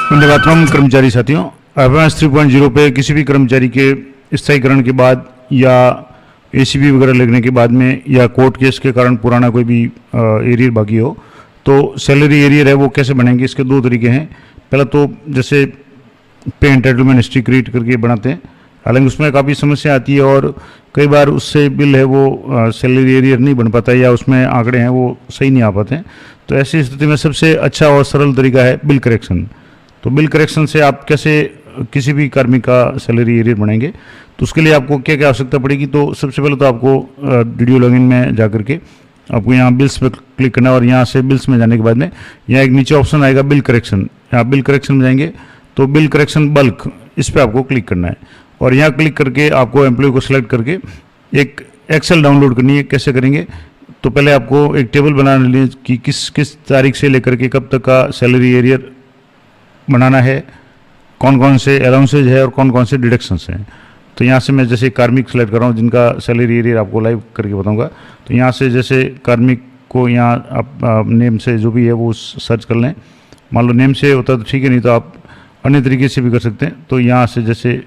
वंदे मातरम कर्मचारी साथियों, अवेयरनेस 3.0 पे किसी भी कर्मचारी के स्थायीकरण के बाद या एसीबी वगैरह लगने के बाद में या कोर्ट केस के कारण पुराना कोई भी एरियर बाकी हो तो सैलरी एरियर है वो कैसे बनेंगे, इसके दो तरीके हैं। पहला तो जैसे पे एंटाइटलमेंट हिस्ट्री क्रिएट करके बनाते हैं, हालांकि उसमें काफ़ी समस्या आती है और कई बार उससे बिल है वो सैलरी एरियर नहीं बन पाता है या उसमें आंकड़े हैं वो सही नहीं आ पाते हैं। तो ऐसी स्थिति में सबसे अच्छा और सरल तरीका है बिल करेक्शन। तो बिल करेक्शन से आप कैसे किसी भी कार्मिक का सैलरी एरियर बनाएंगे, तो उसके लिए आपको क्या क्या आवश्यकता पड़ेगी। तो सबसे पहले तो आपको वीडियो लॉगिन में जा करके आपको यहाँ बिल्स पर क्लिक करना है और यहाँ से बिल्स में जाने के बाद में यहाँ एक नीचे ऑप्शन आएगा बिल करेक्शन। यहाँ बिल करेक्शन में जाएंगे तो बिल करेक्शन बल्क, इस पर आपको क्लिक करना है और यहाँ क्लिक करके आपको एम्प्लॉय को सिलेक्ट करके एक एक्सेल डाउनलोड करनी है। कैसे करेंगे, तो पहले आपको एक टेबल बनाने लिए कि किस किस तारीख से लेकर के कब तक का सैलरी एरियर बनाना है, कौन कौन से अलाउंसेज है और कौन कौन से डिडक्शंस हैं। तो यहाँ से मैं जैसे कार्मिक सेलेक्ट कर रहा हूँ जिनका सैलरी एरियर आपको लाइव करके बताऊँगा। तो यहाँ से जैसे कार्मिक को यहाँ आप नेम से जो भी है वो सर्च कर लें। मान लो नेम से होता है तो ठीक है, नहीं तो आप अन्य तरीके से भी कर सकते हैं। तो यहाँ से जैसे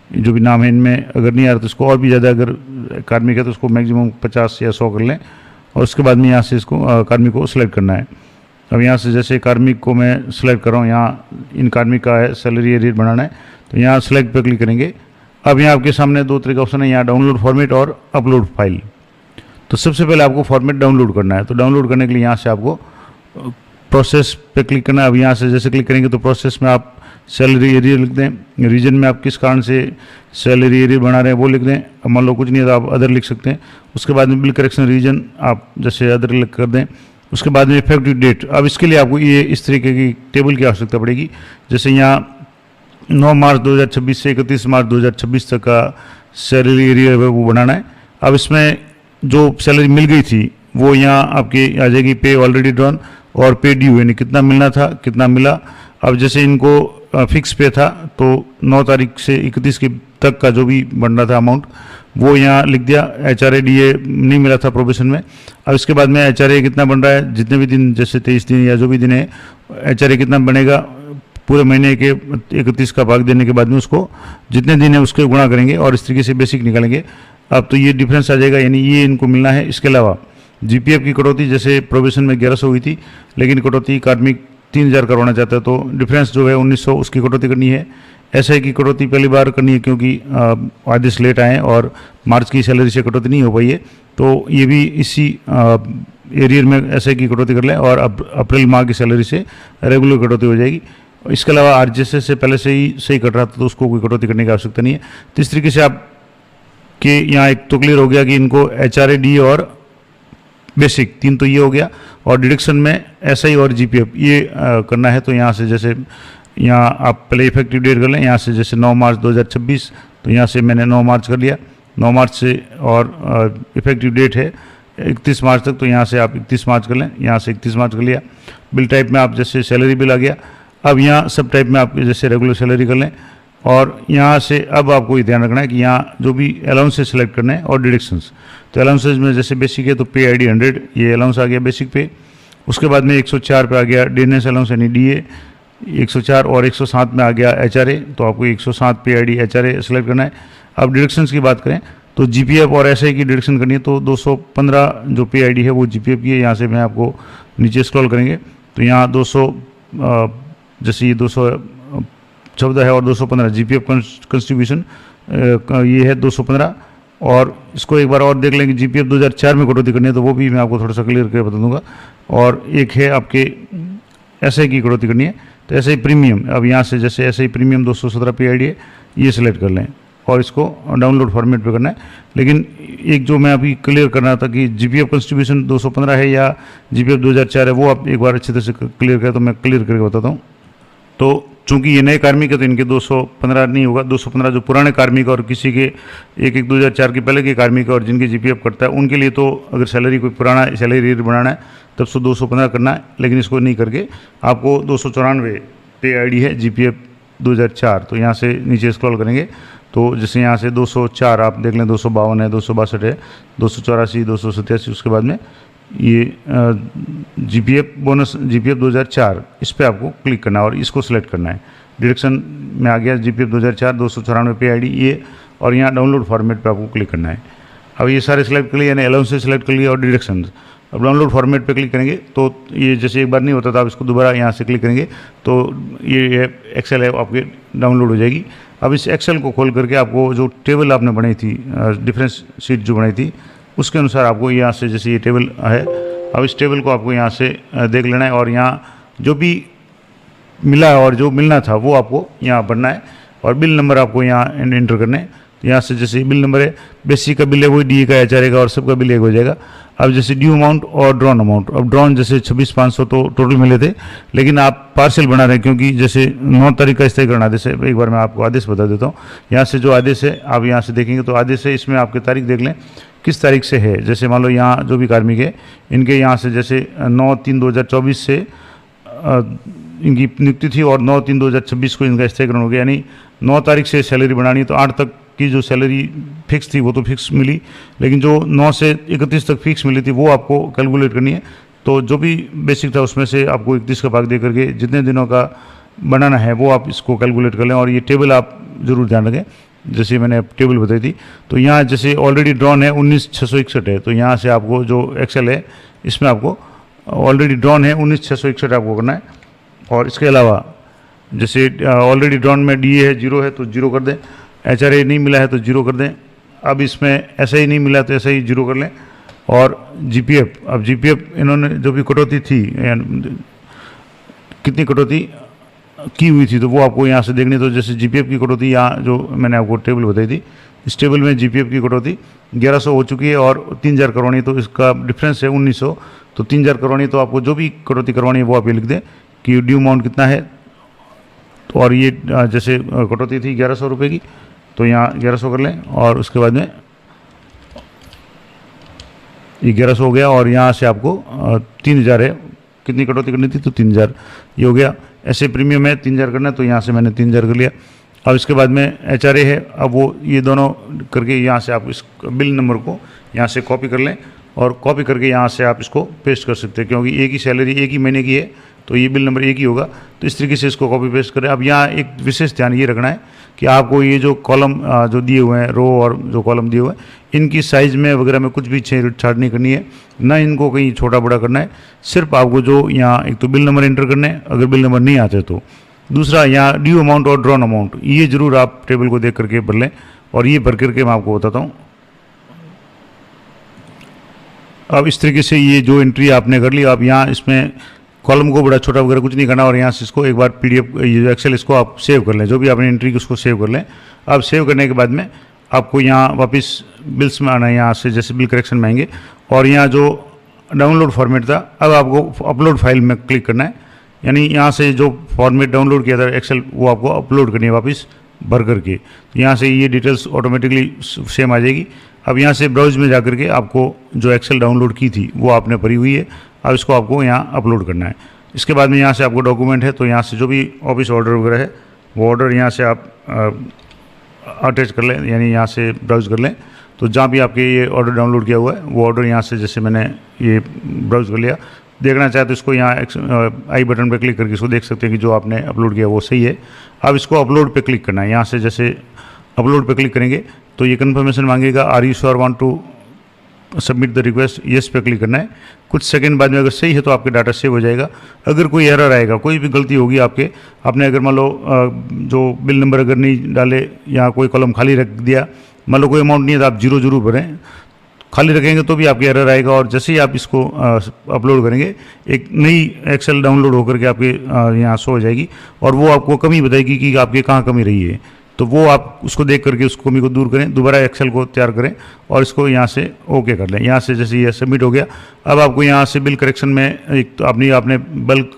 जो भी नाम है इनमें अगर नहीं आ रहा तो इसको और भी ज़्यादा, अगर कार्मिक है तो उसको मैक्सिमम 50 या 100 कर लें और उसके बाद में यहाँ से इसको कार्मिक को सिलेक्ट करना है। अब यहाँ से जैसे कार्मिक को मैं सिलेक्ट कर रहा हूँ, यहाँ इन कार्मिक का है सैलरी एरियर बनाना है तो यहाँ सिलेक्ट पर क्लिक करेंगे। अब यहाँ आपके सामने दो तरह का ऑप्शन है, यहाँ डाउनलोड फॉर्मेट और अपलोड फाइल। तो सबसे पहले आपको फॉर्मेट डाउनलोड करना है। तो डाउनलोड करने के लिए यहाँ से आपको प्रोसेस पे क्लिक करना है। अब यहाँ से जैसे क्लिक करेंगे तो प्रोसेस में आप सैलरी एरियर लिख दें, रीजन में आप किस कारण से सैलरी एरियर बना रहे हैं वो लिख दें। अब मान लो कुछ नहीं है तो आप अदर लिख सकते हैं। उसके बाद में बिल करेक्शन रीजन आप जैसे अदर लिख कर दें। उसके बाद में इफेक्टिव डेट, अब इसके लिए आपको ये इस तरीके की टेबल की आवश्यकता पड़ेगी। जैसे यहाँ 9 मार्च 2026 से 31 मार्च 2026 तक का सैलरी एरियर वो बनाना है। अब इसमें जो सैलरी मिल गई थी वो यहाँ आपकी आ जाएगी पे ऑलरेडी ड्रॉन और पे ड्यू, यानी कितना मिलना था कितना मिला। अब जैसे इनको फिक्स पे था तो 9 तारीख से 31 के तक का जो भी बनना था अमाउंट वो यहाँ लिख दिया। HRA DA नहीं मिला था प्रोबेशन में। अब इसके बाद में HRA कितना बन रहा है, जितने भी दिन जैसे 23 दिन या जो भी दिन है HRA कितना बनेगा पूरे महीने के 31 का भाग देने के बाद में उसको जितने दिन है उसके गुणा करेंगे और इस तरीके से बेसिक निकालेंगे। अब तो ये डिफरेंस आ जाएगा, यानी ये इनको मिलना है। इसके अलावा GPF की कटौती जैसे प्रोबेशन में 1100 हुई थी लेकिन कटौती कार्मिक 3000 करवाना चाहता है तो डिफरेंस जो है 1900 उसकी कटौती करनी है। SI की कटौती पहली बार करनी है क्योंकि आदेश लेट आए और मार्च की सैलरी से कटौती नहीं हो पाई है, तो ये भी इसी एरियर में SI की कटौती कर लें और अब अप्रैल माह की सैलरी से रेगुलर कटौती हो जाएगी। इसके अलावा RJSS से पहले से ही सही कट रहा था तो उसको कोई कटौती करने की आवश्यकता नहीं है। तो इस तरीके से आप कि यहाँ एक तो क्लियर हो गया कि इनको HRA DA और बेसिक 3 तो ये हो गया और डिडक्शन में SI और GPF ये करना है। तो यहाँ से जैसे यहाँ आप पहले इफेक्टिव डेट कर लें, यहाँ से जैसे 9 मार्च 2026 तो यहाँ से मैंने 9 मार्च कर लिया, 9 मार्च से और इफेक्टिव डेट है 31 मार्च तक तो यहाँ से आप 31 मार्च कर लें, यहाँ से 31 मार्च कर लिया। बिल टाइप में आप जैसे सैलरी बिल आ गया। अब यहाँ सब टाइप में आप जैसे रेगुलर सैलरी कर लें और यहाँ से अब आपको ये ध्यान रखना है कि यहाँ जो भी अलाउंसेज सेलेक्ट करने हैं और डिडक्शंस। तो अलाउंसेज में जैसे बेसिक है तो पे ID 100 ये अलाउंस आ गया बेसिक पे। उसके बाद में 104 पे आ गया डेनेस अलाउंस यानी DA 104 और 107 में आ गया HRA, तो आपको 107 पे ID HRA सेलेक्ट करना है। अब डिडक्शंस की बात करें तो GPF और SI की डिडक्शन करनी है तो 215 जो पे ID है वो GPF की है। यहाँ से मैं आपको नीचे स्क्रॉल करेंगे तो यहाँ 200 जैसे ये 214 है और 215 GPF कंट्रीब्यूशन ये है 215। और इसको एक बार और देख लेंगे GPF 2004 में कटौती करनी है तो वो भी मैं आपको थोड़ा सा क्लियर करके बता दूंगा। और एक है आपके SI की कटौती करनी है तो SI प्रीमियम, अब यहाँ से जैसे SI प्रीमियम 217 पे ID है ये सिलेक्ट कर लें और इसको डाउनलोड फॉर्मेट पे करना है। लेकिन एक जो मैं अभी क्लियर करना था कि GPF कंट्रीब्यूशन 215 है या GPF 2004 है वो आप एक बार अच्छी तरह से क्लियर करें तो मैं क्लियर करके बताता हूँ। तो चूंकि ये नए कार्मिक है तो इनके 215 नहीं होगा, 215 जो पुराने कार्मिक और किसी के 1/1/2004 के पहले के कार्मिक और जिनके GPF करता है उनके लिए तो अगर सैलरी कोई पुराना सैलरी बनाना है तब 215 करना है। लेकिन इसको नहीं करके आपको 294 पे ID है GPF 2004। तो यहाँ से नीचे स्क्रॉल करेंगे तो जैसे यहाँ से 204 आप देख लें, 252 है, 262 है, 284, 287, उसके बाद में ये जीपीएफ बोनस जीपीएफ 2004 इस पर आपको क्लिक करना है और इसको सिलेक्ट करना है। डिडक्शन में आ गया जीपीएफ 2004 294 पे आईडी ये, और यहाँ डाउनलोड फॉर्मेट पे आपको क्लिक करना है। अब ये सारे सिलेक्ट कर लिए, यानी अलाउंस से सिलेक्ट कर लिया और डिडक्शन। अब डाउनलोड फॉर्मेट पे क्लिक करेंगे तो ये जैसे एक बार नहीं होता था, आप इसको दोबारा यहाँ से क्लिक करेंगे तो ये एक्सेल है आपके डाउनलोड हो जाएगी। अब इस एक्सेल को खोल करके आपको जो टेबल आपने बनाई थी, डिफरेंस शीट जो बनाई थी, उसके अनुसार आपको यहाँ से जैसे ये टेबल है, अब इस टेबल को आपको यहाँ से देख लेना है और यहाँ जो भी मिला और जो मिलना था वो आपको यहाँ भरना है और बिल नंबर आपको यहाँ एंटर करना है। तो यहाँ से जैसे बिल नंबर है, बेसिक का बिल है वही डी का एचआरए का और सबका बिल एक हो जाएगा। अब जैसे ड्यू अमाउंट और ड्रॉन अमाउंट, अब ड्रॉन जैसे 26,500 तो टोटल मिले थे, लेकिन आप पार्सल बना रहे हैं क्योंकि जैसे 9 तारीख का स्थायीकरण आदेश है। एक बार मैं आपको आदेश बता देता हूँ। यहाँ से जो आदेश है आप यहाँ से देखेंगे तो आदेश है, इसमें आपकी तारीख देख लें किस तारीख से है। जैसे मान लो यहाँ जो भी कार्मिक है इनके यहाँ से जैसे 9/3/2024 से इनकी नियुक्ति थी और 9/3/2026 को इनका स्थायीकरण हो गया, यानी 9 तारीख से सैलरी बनानी है तो 8 तक की जो सैलरी फिक्स थी वो तो फिक्स मिली, लेकिन जो 9 से 31 तक फिक्स मिली थी वो आपको कैलकुलेट करनी है। तो जो भी बेसिक था उसमें से आपको 31 का भाग दे करके जितने दिनों का बनाना है वो आप इसको कैलकुलेट कर लें। और ये टेबल आप जरूर ध्यान रखें, जैसे मैंने टेबल बताई थी। तो यहाँ जैसे ऑलरेडी ड्रॉन है 19,661 है, तो यहाँ से आपको जो एक्सेल है इसमें आपको ऑलरेडी ड्रॉन है 19,661 आपको करना है। और इसके अलावा जैसे ऑलरेडी ड्रॉन में डी है 0 है तो 0 कर दें, एचआरए नहीं मिला है तो 0 कर दें। अब इसमें ऐसा ही नहीं मिला तो ऐसा ही 0 कर लें। और जीपीएफ, अब जीपीएफ इन्होंने जो भी कटौती थी, कितनी कटौती की हुई थी तो वो आपको यहाँ से देखनी। तो जैसे जीपीएफ की कटौती यहाँ जो मैंने आपको टेबल बताई थी, इस टेबल में जीपीएफ की कटौती 1100 हो चुकी है और 3,000 करवानी, तो इसका डिफरेंस है 1,900। तो 3,000 करवानी, तो आपको जो भी कटौती करवानी है वो आप ये लिख दें कि ड्यू अमाउंट कितना है। तो और ये जैसे कटौती थी 1100 रुपये की, तो यहाँ 1100 कर लें और उसके बाद में ये 1100 हो गया और यहाँ से आपको 3,000 है, कितनी कटौती करनी थी तो 3,000 ये हो गया। ऐसे प्रीमियम है 3,000 करना है तो यहाँ से मैंने 3,000 कर लिया। अब इसके बाद में एचआरए है, अब वो ये दोनों करके यहाँ से आप इस बिल नंबर को यहाँ से कॉपी कर लें और कॉपी करके यहाँ से आप इसको पेस्ट कर सकते हैं, क्योंकि एक ही सैलरी एक ही महीने की है तो ये बिल नंबर एक ही होगा। तो इस तरीके से इसको कॉपी पेस्ट करें। अब यहाँ एक विशेष ध्यान ये रखना है कि आपको ये जो कॉलम जो दिए हुए हैं, रो और जो कॉलम दिए हुए हैं, इनकी साइज़ में वगैरह में कुछ भी छेड़छाड़ नहीं करनी है, ना इनको कहीं छोटा बड़ा करना है। सिर्फ आपको जो यहाँ एक तो बिल नंबर एंटर करना है अगर बिल नंबर नहीं आते तो, दूसरा यहाँ ड्यू अमाउंट और ड्रॉन अमाउंट ये जरूर आप टेबल को देख करके भर लें। और ये भर करके मैं आपको बताता हूँ। अब इस तरीके से ये जो एंट्री आपने कर ली, आप यहाँ इसमें कॉलम को बड़ा छोटा वगैरह कुछ नहीं करना और यहाँ से इसको एक बार पीडीएफ ये जो एक्सेल इसको आप सेव कर लें, जो भी आपने एंट्री की उसको सेव कर लें। अब सेव करने के बाद में आपको यहाँ वापस बिल्स में आना है, यहाँ से जैसे बिल करेक्शन में आएंगे और यहाँ जो डाउनलोड फॉर्मेट था अब आपको अपलोड फाइल में क्लिक करना है, यानी यहाँ से जो फॉर्मेट डाउनलोड किया था एक्सेल वो आपको अपलोड करनी है वापस भर करके। यहाँ से ये डिटेल्स ऑटोमेटिकली सेम आ जाएगी। अब यहाँ से ब्राउज में जा करके आपको जो एक्सेल डाउनलोड की थी वो आपने भरी हुई है, अब इसको आपको यहाँ अपलोड करना है। इसके बाद में यहाँ से आपको डॉक्यूमेंट है तो यहाँ से जो भी ऑफिस ऑर्डर वगैरह है वो ऑर्डर यहाँ से आप अटैच कर लें, यानी यहाँ से ब्राउज कर लें। तो जहाँ भी आपके ये ऑर्डर डाउनलोड किया हुआ है वो ऑर्डर यहाँ से जैसे मैंने ये ब्राउज कर लिया, देखना चाहे तो इसको यहाँ आई बटन पर क्लिक करके इसको देख सकते हैं कि जो आपने अपलोड किया वो सही है। अब इसको अपलोड पे क्लिक करना है, यहाँ से जैसे अपलोड पे क्लिक करेंगे तो ये कन्फर्मेशन मांगेगा, are you sure want to submit the request, yes पे क्लिक करना है। कुछ सेकंड बाद में अगर सही है तो आपके डाटा सेव हो जाएगा। अगर कोई एरर आएगा, कोई भी गलती होगी आपने अगर मान लो जो बिल नंबर अगर नहीं डाले या कोई कॉलम खाली रख दिया, मान लो कोई अमाउंट नहीं है तो आप 0 जरूर भरें, खाली रखेंगे तो भी आपके एरर आएगा। और जैसे ही आप इसको अपलोड करेंगे एक नई एक्सेल डाउनलोड होकर के आपके यहाँ शो हो जाएगी और वो आपको कमी बताएगी कि आपके कहाँ कमी रही है। तो वो आप उसको देख करके उस कमी को दूर करें, दोबारा एक्सेल को तैयार करें और इसको यहाँ से ओके कर लें। यहाँ से जैसे ये सबमिट हो गया, अब आपको यहाँ से बिल करेक्शन में एक तो आपने बल्क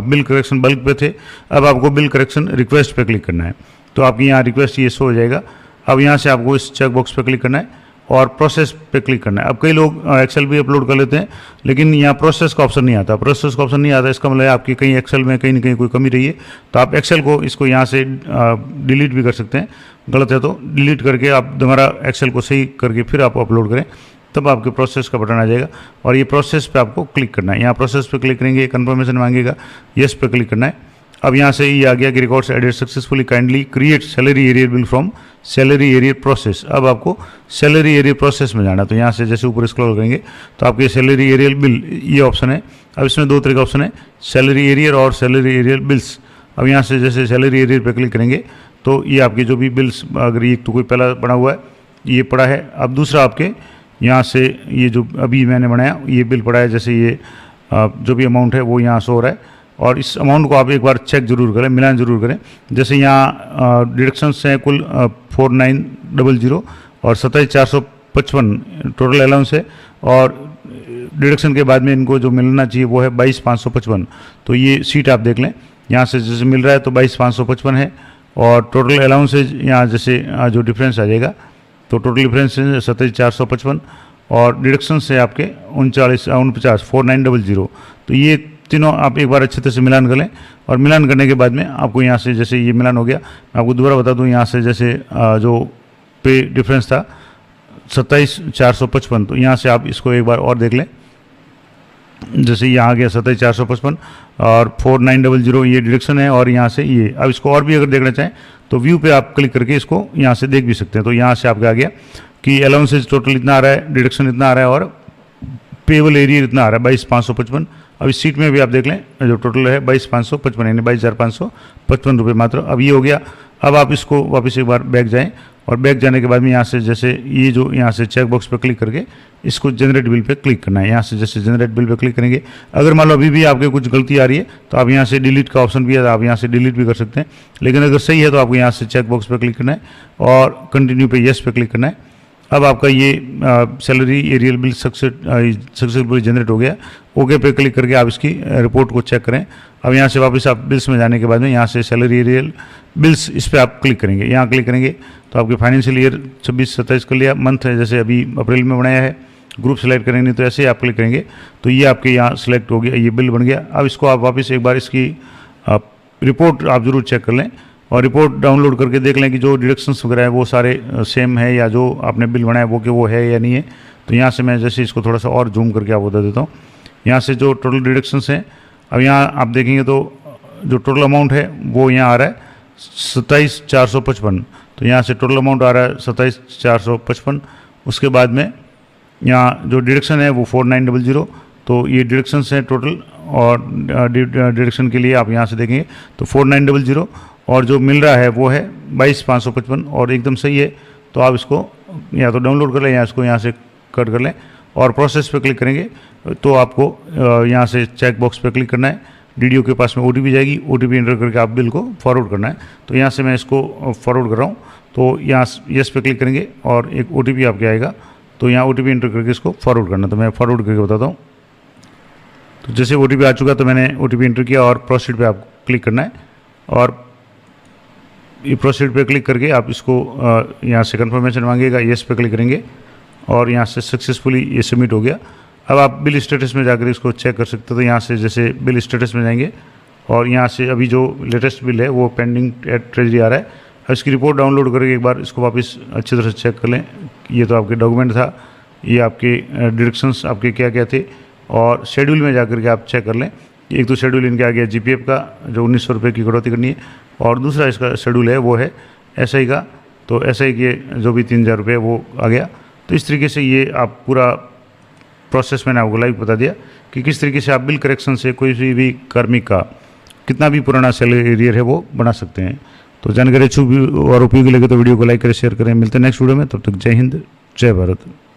बिल करेक्शन बल्क पे थे, अब आपको बिल करेक्शन रिक्वेस्ट पे क्लिक करना है। तो आपकी यहाँ रिक्वेस्ट ये शो हो जाएगा। अब यहाँ से आपको इस चेक बॉक्स पे क्लिक करना है और प्रोसेस पे क्लिक करना है। अब कई लोग एक्सेल भी अपलोड कर लेते हैं लेकिन यहाँ प्रोसेस का ऑप्शन नहीं आता। प्रोसेस का ऑप्शन नहीं आता इसका मतलब है आपकी कहीं एक्सेल में कहीं ना कहीं कोई कमी रही है, तो आप एक्सेल को इसको यहाँ से डिलीट भी कर सकते हैं। गलत है तो डिलीट करके आप दोबारा एक्सेल को सही करके फिर आप अपलोड करें। तब आपके प्रोसेस का बटन आ जाएगा और ये प्रोसेस पे आपको क्लिक करना है। यहाँ प्रोसेस पे क्लिक करेंगे, कंफर्मेशन मांगेगा, येस पे क्लिक करना है। अब यहाँ से ये आ गया कि records added successfully, kindly create salary arrear bill from salary arrear process. अब आपको सैलरी एरियर प्रोसेस में जाना, तो यहाँ से जैसे ऊपर स्क्रॉल करेंगे तो आपके सैलरी एरियर बिल ये ऑप्शन है। अब इसमें दो तरह का ऑप्शन है, सैलरी एरियर और सैलरी एरियर बिल्स। अब यहाँ से जैसे सैलरी एरियर पे क्लिक करेंगे तो ये आपके जो भी बिल्स, अगर ये तो कोई पहला बना हुआ है ये पड़ा है। अब दूसरा आपके यहाँ से ये जो अभी मैंने बनाया ये बिल पड़ा है, जैसे ये जो भी अमाउंट है वो यहाँ शो हो रहा है। और इस अमाउंट को आप एक बार चेक जरूर करें, मिलान जरूर करें। जैसे यहाँ डिडक्शंस हैं कुल 4900 और 27455 टोटल अलाउंस है, और डिडक्शन के बाद में इनको जो मिलना चाहिए वो है 22555। तो ये सीट आप देख लें, यहाँ से जैसे मिल रहा है तो 22555 है, और टोटल अलाउंसेज यहाँ जैसे जो डिफरेंस आ जाएगा तो टोटल डिफरेंस है 27455 और डिडक्शन से आपके 4900 तो ये तीनों आप एक बार अच्छे तरह से मिलान कर लें। और मिलान करने के बाद में आपको यहाँ से जैसे ये मिलान हो गया, मैं आपको दोबारा बता दूँ, यहाँ से जैसे जो पे डिफरेंस था 27455, तो यहाँ से आप इसको एक बार और देख लें। जैसे यहाँ आ गया 27455 और 4900 ये डिडक्शन है, और यहाँ से ये। अब इसको और भी अगर देखना चाहें तो व्यू पे आप क्लिक करके इसको यहाँ से देख भी सकते हैं। तो यहाँ से आपका आ गया कि अलाउंसेज टोटल इतना आ रहा है, डिडक्शन इतना आ रहा है और पेबल एरियर इतना आ रहा है 22555। अब इस सीट में भी आप देख लें जो टोटल है 22555 यानी 22555 रुपये मात्र। अब ये हो गया। अब आप इसको वापस एक बार बैक जाएं, और बैक जाने के बाद में यहाँ से जैसे ये जो यहाँ से चेक बॉक्स पर क्लिक करके इसको जनरेट बिल पे क्लिक करना है। यहाँ से जैसे जनरेट बिल पे क्लिक करेंगे, अगर मान लो अभी भी आपके कुछ गलती आ रही है तो आप यहाँ से डिलीट का ऑप्शन भी है, आप यहाँ से डिलीट भी कर सकते हैं। लेकिन अगर सही है तो आपको यहाँ से चेक बॉक्स पर क्लिक करना है और कंटिन्यू पे येस पे क्लिक करना है। अब आपका ये salary arrear bill successfully generate हो गया। ओके पे क्लिक करके आप इसकी रिपोर्ट को चेक करें। अब यहाँ से वापस आप बिल्स में जाने के बाद में यहाँ से सैलरी एरियल बिल्स, इस पर आप क्लिक करेंगे। यहाँ क्लिक करेंगे तो आपके फाइनेंशियल ईयर 26-27 कर लिया, मंथ है जैसे अभी अप्रैल में बनाया है, ग्रुप सेलेक्ट करेंगे तो ऐसे ही आप क्लिक करेंगे तो ये आपके यहाँ सेलेक्ट हो गया, ये बिल बन गया। अब इसको आप वापस एक बार इसकी रिपोर्ट आप ज़रूर चेक कर लें और रिपोर्ट डाउनलोड करके देख लें कि जो डिडक्शंस वगैरह है वो सारे सेम है, या जो आपने बिल बनाया वो है या नहीं है। तो यहाँ से मैं जैसे इसको थोड़ा सा और जूम करके आपको बता देता हूँ। यहाँ से जो टोटल डिडक्शंस हैं, अब यहाँ आप देखेंगे तो जो टोटल अमाउंट है वो यहाँ आ रहा है 27455। तो यहाँ से टोटल अमाउंट आ रहा है 27455। उसके बाद में यहाँ जो डिडक्शन है वो 4900। तो ये डिडक्शंस हैं टोटल, और डिडक्शन के लिए आप यहाँ से देखेंगे तो 4900 और जो मिल रहा है वो है 22555 और एकदम सही है। तो आप इसको या तो डाउनलोड कर लें या इसको यहाँ से कट कर लें और प्रोसेस पे क्लिक करेंगे तो आपको यहाँ से चेक बॉक्स पे क्लिक करना है। डीडीओ के पास में ओटीपी जाएगी, ओटीपी एंटर करके आप बिल को फॉरवर्ड करना है। तो यहाँ से मैं इसको फॉरवर्ड कर रहा हूँ, तो यहाँ यस पे क्लिक करेंगे और एक ओटीपी आपके आएगा, तो यहाँ ओटीपी एंटर करके इसको फॉरवर्ड करना है। तो मैं फॉरवर्ड करके बताता हूँ। तो जैसे ओटीपी आ चुका तो मैंने ओटीपी एंटर किया और प्रोसीड पे आप क्लिक करना है, और ये प्रोसीड पे क्लिक करके आप इसको यहाँ से कंफर्मेशन मांगेगा, येस पे क्लिक करेंगे और यहाँ से सक्सेसफुली ये सबमिट हो गया। अब आप बिल स्टेटस में जाकर इसको चेक कर सकते हो। तो यहाँ से जैसे बिल स्टेटस में जाएंगे और यहाँ से अभी जो लेटेस्ट बिल है वो पेंडिंग एट ट्रेजरी आ रहा है। अब इसकी रिपोर्ट डाउनलोड करके एक बार इसको वापस अच्छी तरह से चेक कर लें। ये तो आपके डॉक्यूमेंट था, ये आपके डिडक्शंस आपके क्या क्या थे, और शेड्यूल में जाकर के आप चेक कर लें। एक तो शेड्यूल इनके आ गया जीपीएफ का जो 1900 रुपये की कटौती करनी है, और दूसरा इसका शेड्यूल है वो है एसआई का। तो एसआई के जो भी 3000 रुपये वो आ गया। तो इस तरीके से ये आप पूरा प्रोसेस मैंने आपको लाइव बता दिया कि किस तरीके से आप बिल करेक्शन से कोई भी कार्मिक का कितना भी पुराना सैलरी एरियर है वो बना सकते हैं। तो जानकारी अच्छी और उपयोगी लगे तो वीडियो को लाइक करें, शेयर करें। मिलते हैं नेक्स्ट वीडियो में, तब तक जय हिंद, जय भारत।